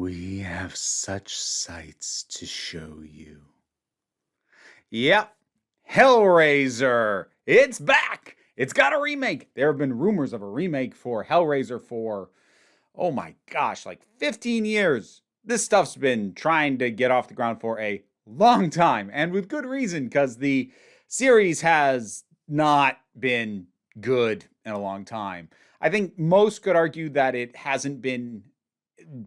We have such sights to show you. Yep, Hellraiser. It's back. It's got a remake. There have been rumors of a remake for Hellraiser for, oh my gosh, like 15 years. This stuff's been trying to get off the ground for a long time, and with good reason, because the series has not been good in a long time. I think most could argue that it hasn't been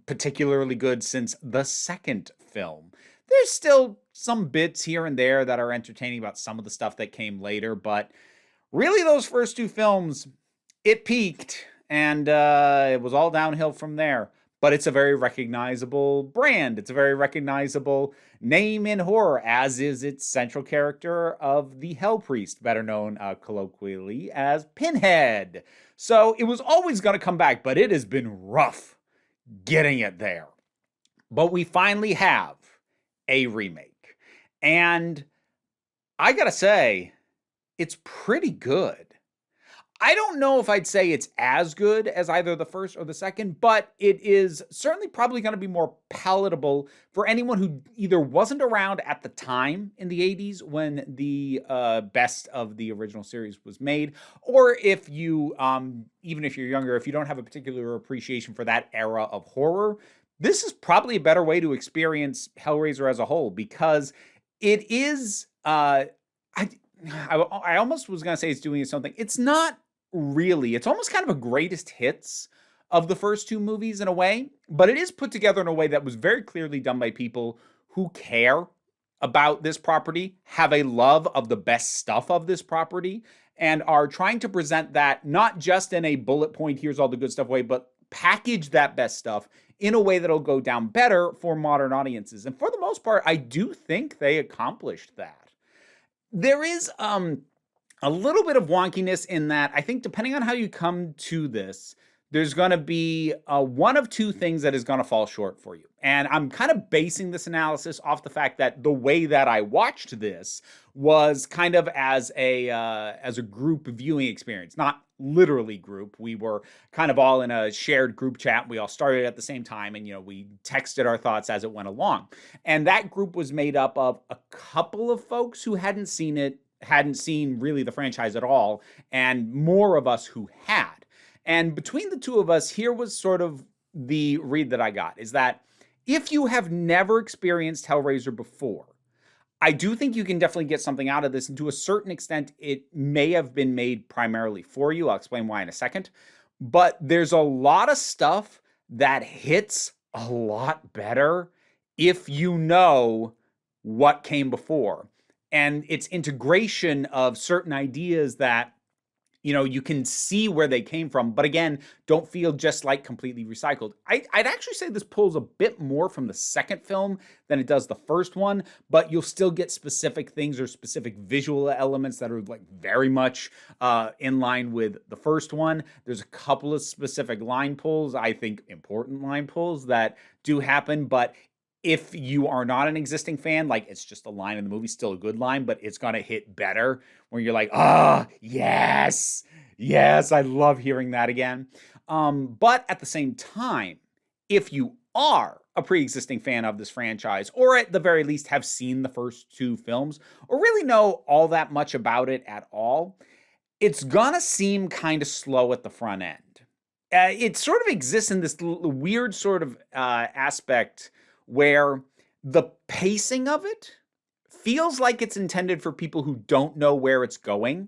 particularly good since the second film. There's still some bits here and there that are entertaining about some of the stuff that came later, but really those first two films, it peaked and it was all downhill from there. But it's a very recognizable brand. It's a very recognizable name in horror, as is its central character of the Hell Priest, better known colloquially as Pinhead. So it was always going to come back, but it has been rough getting it there. But we finally have a remake. And I gotta say, it's pretty good. I don't know if I'd say it's as good as either the first or the second, but it is certainly probably going to be more palatable for anyone who either wasn't around at the time in the 80s when the best of the original series was made, or if you, even if you're younger, if you don't have a particular appreciation for that era of horror, this is probably a better way to experience Hellraiser as a whole because it is. I almost was going to say it's doing something. It's not really. It's almost kind of a greatest hits of the first two movies in a way, but it is put together in a way that was very clearly done by people who care about this property, have a love of the best stuff of this property, and are trying to present that not just in a bullet point, here's all the good stuff way, but package that best stuff in a way that'll go down better for modern audiences. And for the most part, I do think they accomplished that. There is a little bit of wonkiness in that I think depending on how you come to this, there's going to be one of two things that is going to fall short for you. And I'm kind of basing this analysis off the fact that the way that I watched this was kind of as a group viewing experience, not literally group. We were kind of all in a shared group chat. We all started at the same time and, we texted our thoughts as it went along. And that group was made up of a couple of folks who hadn't seen really the franchise at all, and more of us who had. And between the two of us, here was sort of the read that I got, is that if you have never experienced Hellraiser before, I do think you can definitely get something out of this. And to a certain extent, it may have been made primarily for you. I'll explain why in a second. But there's a lot of stuff that hits a lot better if you know what came before. And it's integration of certain ideas that, you can see where they came from, but again, don't feel just like completely recycled. I'd actually say this pulls a bit more from the second film than it does the first one, but you'll still get specific things or specific visual elements that are like very much in line with the first one. There's a couple of specific line pulls, I think important line pulls that do happen, but if you are not an existing fan, like it's just a line in the movie, still a good line, but it's going to hit better where you're like, yes, I love hearing that again. But at the same time, if you are a pre-existing fan of this franchise, or at the very least have seen the first two films, or really know all that much about it at all, it's going to seem kind of slow at the front end. It sort of exists in this weird sort of aspect where the pacing of it feels like it's intended for people who don't know where it's going,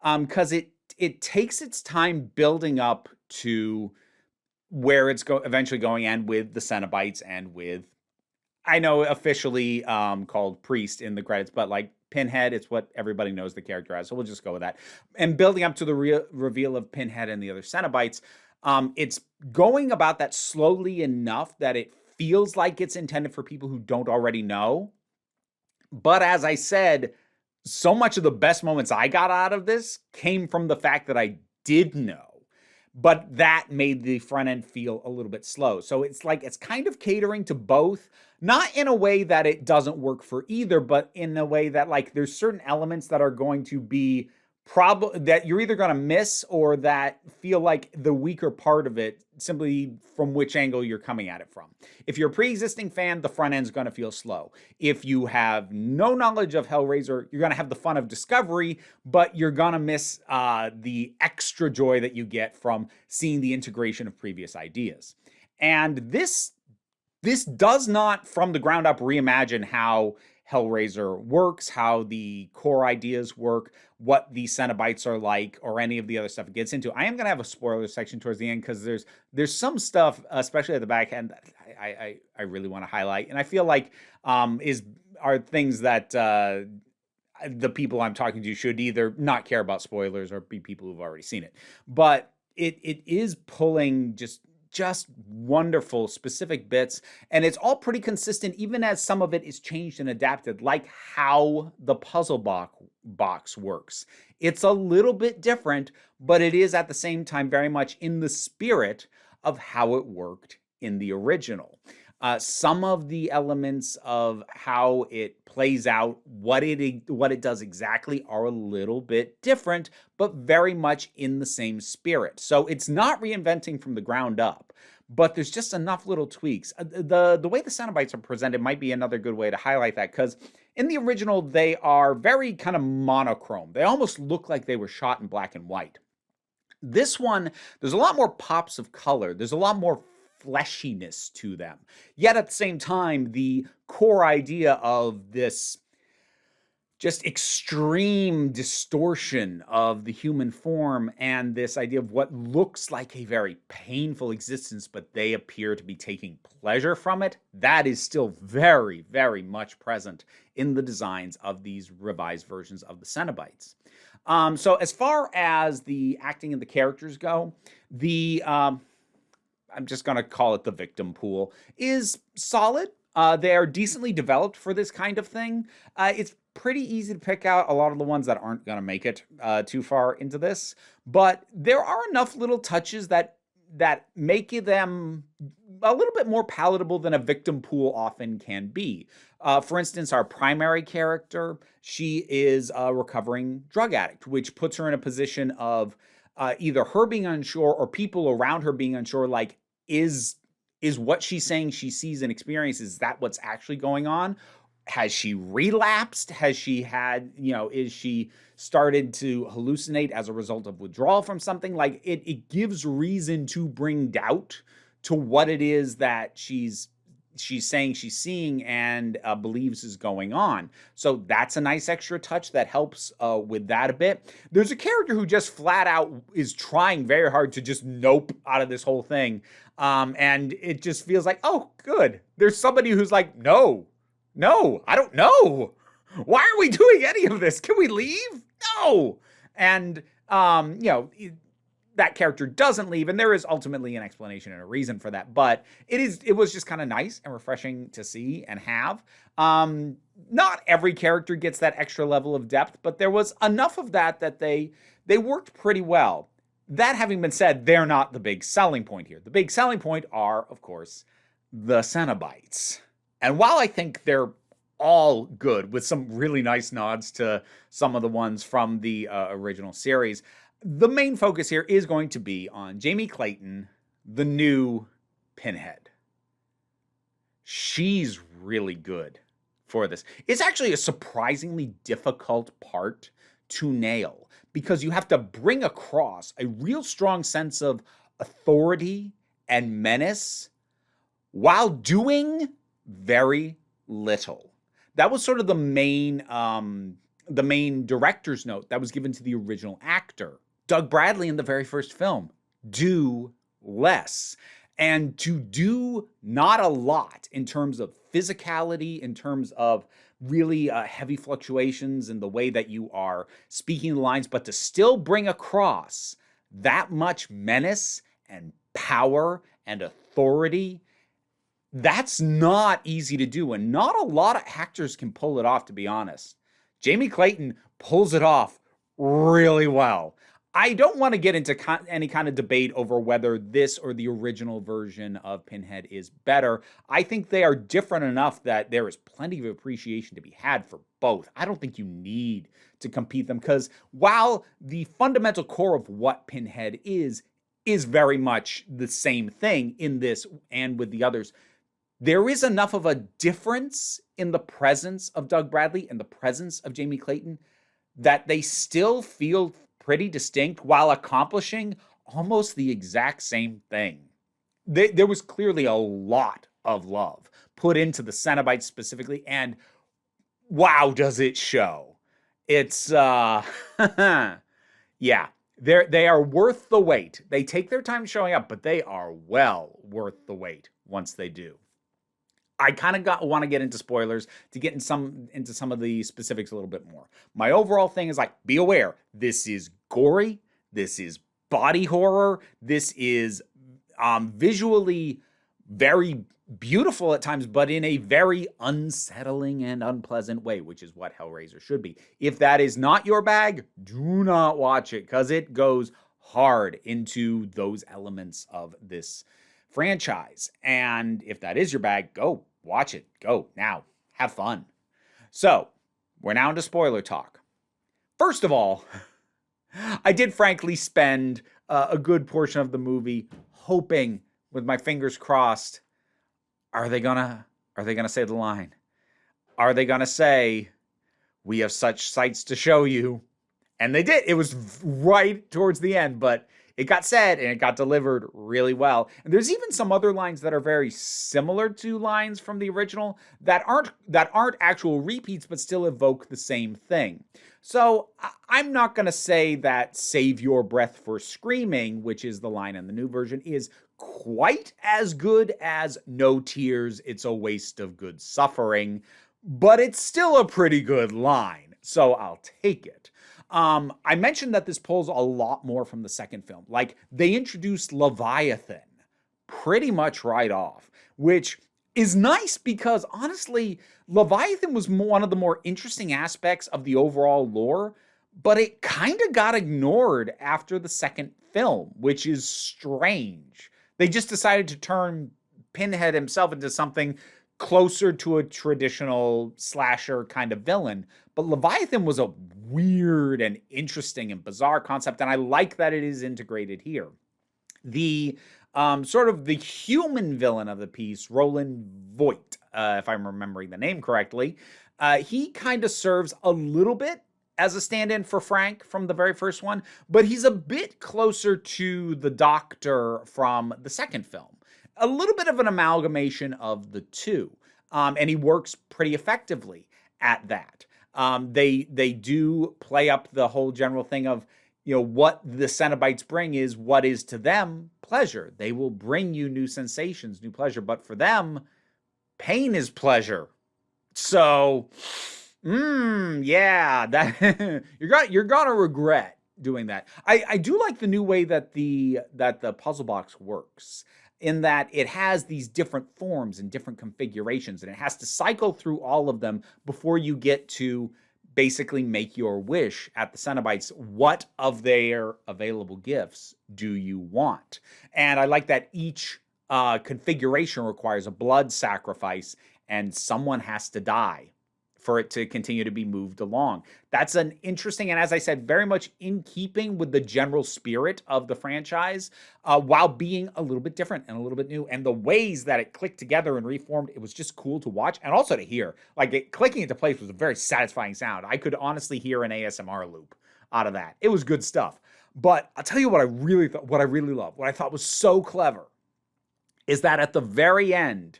because it takes its time building up to where it's eventually going, and with the Cenobites and with, I know officially called Priest in the credits, but like Pinhead, it's what everybody knows the character as, so we'll just go with that. And building up to the reveal of Pinhead and the other Cenobites, it's going about that slowly enough that it feels like it's intended for people who don't already know. But as I said, so much of the best moments I got out of this came from the fact that I did know. But that made the front end feel a little bit slow. So it's like it's kind of catering to both, not in a way that it doesn't work for either, but in a way that like there's certain elements that are going to be that you're either going to miss or that feel like the weaker part of it simply from which angle you're coming at it from. If you're a pre-existing fan, the front end's going to feel slow. If you have no knowledge of Hellraiser, you're going to have the fun of discovery, but you're going to miss the extra joy that you get from seeing the integration of previous ideas. And this does not from the ground up reimagine how Hellraiser works, how the core ideas work, what the Cenobites are like, or any of the other stuff it gets into. I am going to have a spoiler section towards the end because there's some stuff, especially at the back end, that I really want to highlight, and I feel like are things that the people I'm talking to should either not care about spoilers or be people who've already seen it. But it is pulling just wonderful specific bits, and it's all pretty consistent, even as some of it is changed and adapted, like how the puzzle box works. It's a little bit different, but it is at the same time very much in the spirit of how it worked in the original. Some of the elements of how it plays out, what it does exactly, are a little bit different, but very much in the same spirit. So it's not reinventing from the ground up, but there's just enough little tweaks. The way the Cenobites are presented might be another good way to highlight that, because in the original, they are very kind of monochrome. They almost look like they were shot in black and white. This one, there's a lot more pops of color. There's a lot more fleshiness to them. Yet at the same time, the core idea of this just extreme distortion of the human form and this idea of what looks like a very painful existence, but they appear to be taking pleasure from it, that is still very, very much present in the designs of these revised versions of the Cenobites. So as far as the acting and the characters go, I'm just going to call it the victim pool, is solid. They are decently developed for this kind of thing. It's pretty easy to pick out a lot of the ones that aren't going to make it too far into this, but there are enough little touches that make them a little bit more palatable than a victim pool often can be. For instance, our primary character, she is a recovering drug addict, which puts her in a position of either her being unsure or people around her being unsure, like, is what she's saying she sees and experiences, is that what's actually going on? Has she relapsed? Has she had, is she started to hallucinate as a result of withdrawal from something? Like, it gives reason to bring doubt to what it is that she's saying she's seeing and believes is going on. So that's a nice extra touch that helps with that a bit. There's a character who just flat out is trying very hard to just nope out of this whole thing. And it just feels like, oh, good. There's somebody who's like, no, I don't know. Why are we doing any of this? Can we leave? No. And, that character doesn't leave, and there is ultimately an explanation and a reason for that, but it was just kind of nice and refreshing to see and have. Not every character gets that extra level of depth, but there was enough of that they worked pretty well. That having been said, they're not the big selling point here. The big selling point are, of course, the Cenobites. And while I think they're all good, with some really nice nods to some of the ones from the original series, the main focus here is going to be on Jamie Clayton, the new Pinhead. She's really good for this. It's actually a surprisingly difficult part to nail, because you have to bring across a real strong sense of authority and menace while doing very little. That was sort of the main director's note that was given to the original actor, Doug Bradley, in the very first film. Do less. And to do not a lot in terms of physicality, in terms of really heavy fluctuations in the way that you are speaking the lines, but to still bring across that much menace and power and authority, that's not easy to do. And not a lot of actors can pull it off, to be honest. Jamie Clayton pulls it off really well. I don't want to get into any kind of debate over whether this or the original version of Pinhead is better. I think they are different enough that there is plenty of appreciation to be had for both. I don't think you need to compete them because while the fundamental core of what Pinhead is very much the same thing in this and with the others, there is enough of a difference in the presence of Doug Bradley and the presence of Jamie Clayton that they still feel pretty distinct while accomplishing almost the exact same thing. There was clearly a lot of love put into the Cenobites specifically, and wow, does it show. It's, yeah, they are worth the wait. They take their time showing up, but they are well worth the wait once they do. I kind of want to get into spoilers to get into some of the specifics a little bit more. My overall thing is like, be aware, this is gory, this is body horror, this is visually very beautiful at times, but in a very unsettling and unpleasant way, which is what Hellraiser should be. If that is not your bag, do not watch it because it goes hard into those elements of this franchise. And if that is your bag, go watch it. Go now. Have fun. So, we're now into spoiler talk. First of all, I did frankly spend a good portion of the movie hoping, with my fingers crossed, are they gonna say the line? Are they gonna say, we have such sights to show you? And they did. It was right towards the end, but it got said and it got delivered really well. And there's even some other lines that are very similar to lines from the original that aren't actual repeats, but still evoke the same thing. So I'm not going to say that "save your breath for screaming," which is the line in the new version, is quite as good as "no tears, it's a waste of good suffering," but it's still a pretty good line. So I'll take it. I mentioned that this pulls a lot more from the second film. Like, they introduced Leviathan pretty much right off, which is nice because, honestly, Leviathan was one of the more interesting aspects of the overall lore, but it kind of got ignored after the second film, which is strange. They just decided to turn Pinhead himself into something closer to a traditional slasher kind of villain. But Leviathan was a weird and interesting and bizarre concept, and I like that it is integrated here. The sort of the human villain of the piece, Roland Voigt, if I'm remembering the name correctly, he kind of serves a little bit as a stand-in for Frank from the very first one, but he's a bit closer to the Doctor from the second film. A little bit of an amalgamation of the two, and he works pretty effectively at that. They do play up the whole general thing of, what the Cenobites bring is what is to them pleasure. They will bring you new sensations, new pleasure, but for them, pain is pleasure. So, yeah, that you're gonna regret doing that. I do like the new way that the puzzle box works, in that it has these different forms and different configurations, and it has to cycle through all of them before you get to basically make your wish at the Cenobites. What of their available gifts do you want? And I like that each configuration requires a blood sacrifice, and someone has to die for it to continue to be moved along. That's an interesting, and as I said, very much in keeping with the general spirit of the franchise, while being a little bit different and a little bit new. And the ways that it clicked together and reformed, it was just cool to watch and also to hear. Like, it clicking into place was a very satisfying sound. I could honestly hear an ASMR loop out of that. It was good stuff. But I'll tell you what I really love, what I thought was so clever, is that at the very end,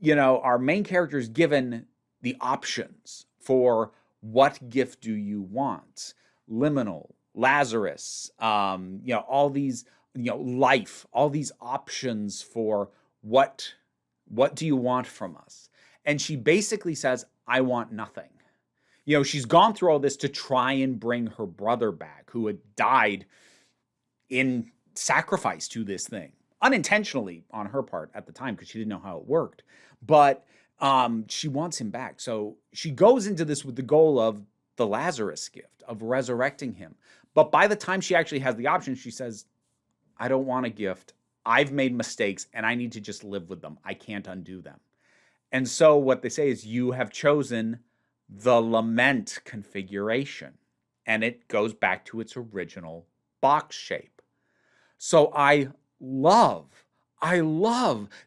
our main character is given the options for what gift do you want? Liminal, Lazarus, all these, life, all these options for what do you want from us? And she basically says, I want nothing. She's gone through all this to try and bring her brother back, who had died in sacrifice to this thing, unintentionally on her part at the time, because she didn't know how it worked. But she wants him back. So she goes into this with the goal of the Lazarus gift, of resurrecting him. But by the time she actually has the option, she says, I don't want a gift. I've made mistakes and I need to just live with them. I can't undo them. And so what they say is, you have chosen the lament configuration. And it goes back to its original box shape. So I love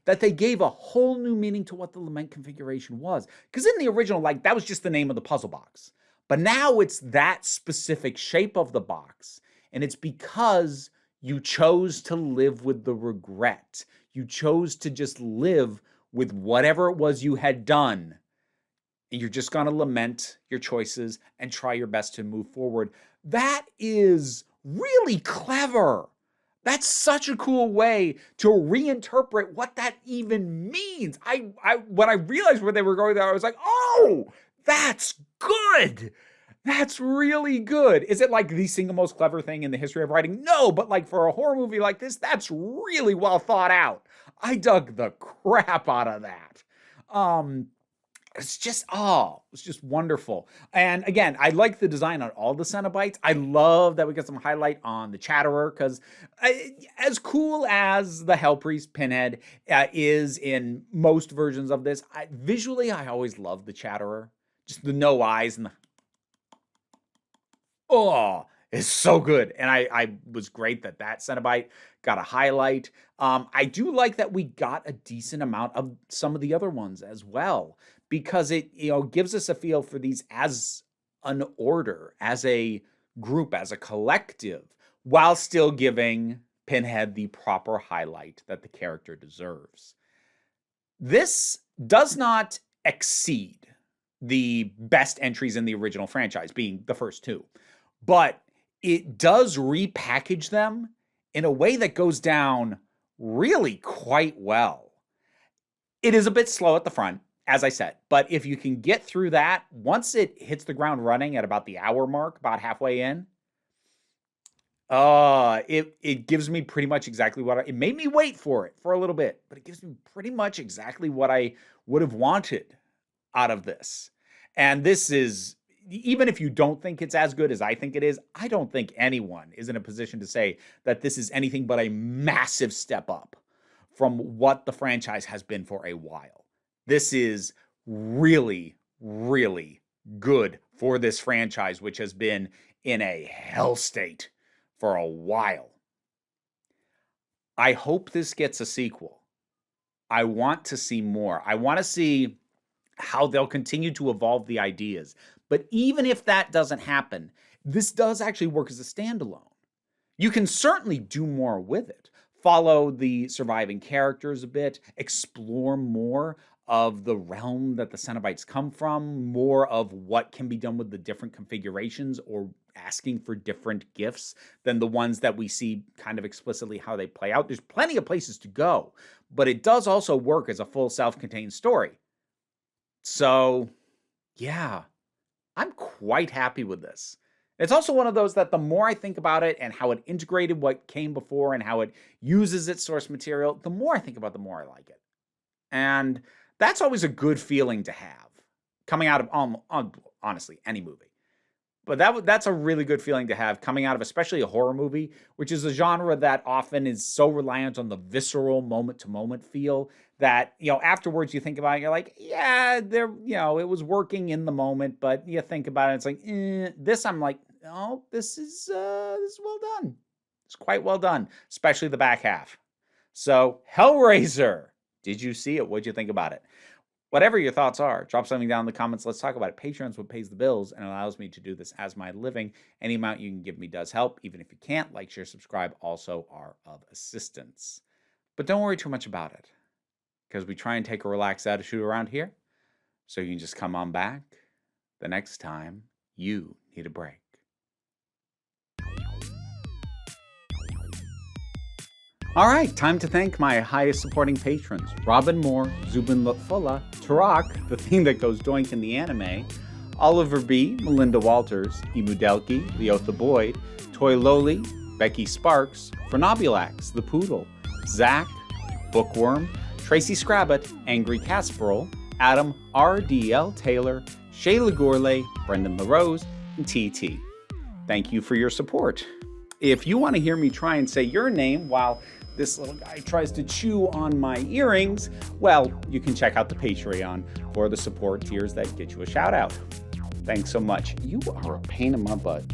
that they gave a whole new meaning to what the lament configuration was. Because in the original, like, that was just the name of the puzzle box. But now it's that specific shape of the box. And it's because you chose to live with the regret. You chose to just live with whatever it was you had done. And you're just going to lament your choices and try your best to move forward. That is really clever. That's such a cool way to reinterpret what that even means. When I realized where they were going there, I was like, oh, that's good. That's really good. Is it like the single most clever thing in the history of writing? No, but like for a horror movie like this, that's really well thought out. I dug the crap out of that. It's just wonderful. And again, I like the design on all the Cenobites. I love that we got some highlight on the Chatterer, because as cool as the Hell Priest Pinhead is in most versions of this, visually, I always love the Chatterer. Just the no eyes and the... Oh, it's so good. And I was great that Cenobite got a highlight. I do like that we got a decent amount of some of the other ones as well, because it, gives us a feel for these as an order, as a group, as a collective, while still giving Pinhead the proper highlight that the character deserves. This does not exceed the best entries in the original franchise, being the first two, but it does repackage them in a way that goes down really quite well. It is a bit slow at the front, as I said, but if you can get through that, once it hits the ground running at about the hour mark, about halfway in, it gives me pretty much exactly what it made me wait for it for a little bit, but it gives me pretty much exactly what I would have wanted out of this. And this is, even if you don't think it's as good as I think it is, I don't think anyone is in a position to say that this is anything but a massive step up from what the franchise has been for a while. This is really, really good for this franchise, which has been in a hell state for a while. I hope this gets a sequel. I want to see more. I want to see how they'll continue to evolve the ideas. But even if that doesn't happen, this does actually work as a standalone. You can certainly do more with it. Follow the surviving characters a bit, explore more of the realm that the Cenobites come from, more of what can be done with the different configurations or asking for different gifts than the ones that we see kind of explicitly how they play out. There's plenty of places to go, but it does also work as a full self-contained story. So, yeah, I'm quite happy with this. It's also one of those that the more I think about it and how it integrated what came before and how it uses its source material, the more I think about it, the more I like it. And that's always a good feeling to have coming out of, honestly, any movie. But that's a really good feeling to have coming out of especially a horror movie, which is a genre that often is so reliant on the visceral moment-to-moment feel that, afterwards you think about it, you're like, yeah, it was working in the moment, but you think about it, it's like, this I'm like, no, this is well done. It's quite well done, especially the back half. So, Hellraiser, did you see it? What'd you think about it? Whatever your thoughts are, drop something down in the comments. Let's talk about it. Patreon's what pays the bills and allows me to do this as my living. Any amount you can give me does help. Even if you can't, like, share, subscribe also are of assistance. But don't worry too much about it, because we try and take a relaxed attitude around here. So you can just come on back the next time you need a break. All right, time to thank my highest supporting patrons. Robin Moore, Zubin Lutfullah, Tarak, the thing that goes doink in the anime, Oliver B., Melinda Walters, Emu Delkey, Leotha Boyd, Toy Loli, Becky Sparks, Fernobulax, The Poodle, Zach, Bookworm, Tracy Scrabbit, Angry Casperol, Adam R.D.L. Taylor, Shayla Gourlay, Brendan LaRose, and TT. Thank you for your support. If you want to hear me try and say your name while this little guy tries to chew on my earrings, well, you can check out the Patreon or the support tiers that get you a shout out. Thanks so much. You are a pain in my butt.